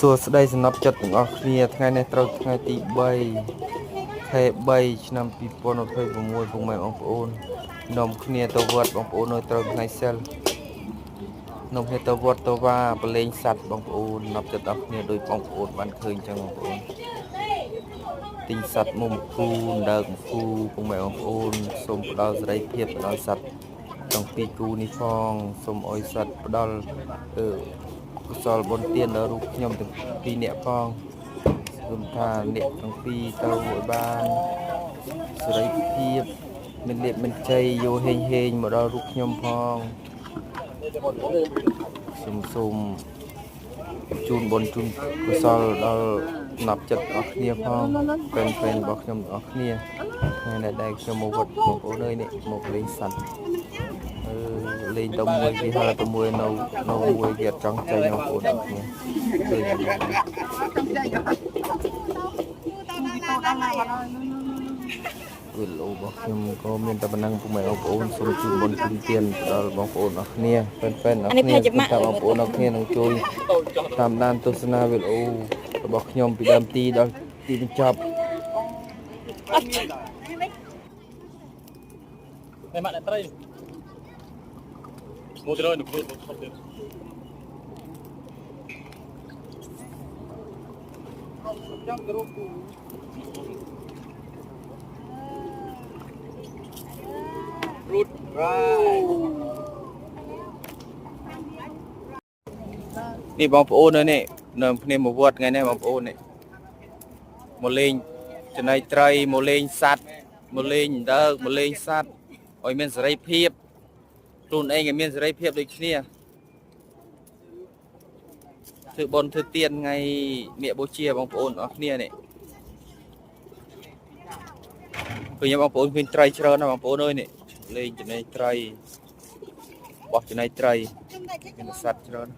សួស្តីសំណប់ចិត្តទាំងអស់គ្នាថ្ងៃនេះត្រូវថ្ងៃទី3 ខែ 3 ឆ្នាំ 2026 ពុកម៉ែបងប្អូននាំគ្នាទៅវត្តបងប្អូននៅត្រូវថ្ងៃសិលនាំគ្នាទៅវត្តទៅវាប្រលេងសัตว์បងប្អូននាំចិត្តអស់គ្នាដោយបងប្អូនបានឃើញចឹងបងប្អូនទិញសัตว์មុំគូដើកគូពុកម៉ែបងប្អូនសូមផ្ដល់សេរីភាពដល់សัตว์ទាំងពីរគូនេះផងសូមអោយសัตว์ផ្ដល់កុសលបុណ្យទានដល់រូបខ្ញុំទាំងពីរនាក់ផងសូមថាអ្នកទាំងពីរទៅឲ្យបានសេរីភាពមានលៀបមានជ័យយោហេងមកដល់រូបខ្ញុំផងសូមជូនបុណ្យជូនកុសលដល់ណាប់ចិត្តអស់គ្នាផងហ្វេនរបស់ខ្ញុំអស់គ្នាថ្ងៃដែលខ្ញុំមកវត្តបងប្អូនអើយនេះមកលេងសัตว์លេងទៅមួយគេហៅទៅមួយនៅមួយគេអត់ចង់ចេញបងប្អូនអរគ្នាឃើញវិលរបស់ខ្ញុំក៏មានតែប៉ុណ្ណឹងពុកម៉ែបងប្អូនសូមជូនបុណ្យជូនទានដល់បងប្អូនអរគ្នាហ្វេនអរគ្នាតាមបងប្អូនអរគ្នានឹងជួយតាមដានទស្សនាវិលរបស់ខ្ញុំពីដើមទីដល់ទីបញ្ចប់តែមកតែត្រីមកទៅនៅខ្លួនថតទៀតចាំទៅរូបរូតរ៉ានេះបងប្អូននេះនៅគ្នាមកវត្តថ្ងៃនេះបងប្អូននេះមកលេងចំណៃត្រីមកលេងសัตว์មកលេងដើកមកលេងសัตว์ឲ្យមានសេរីភាពខ្លួនឯងឲ្យមានសេរីភាពដូចគ្នាធ្វើបុណ្យធ្វើទានថ្ងៃមាឃបូជាបងប្អូនអស់គ្នានេះឃើញបងប្អូនឃើញត្រីច្រើនណាស់បងប្អូនអើយនេះលេងចំណៃត្រីបោះចំណៃត្រីមានសัตว์ច្រើន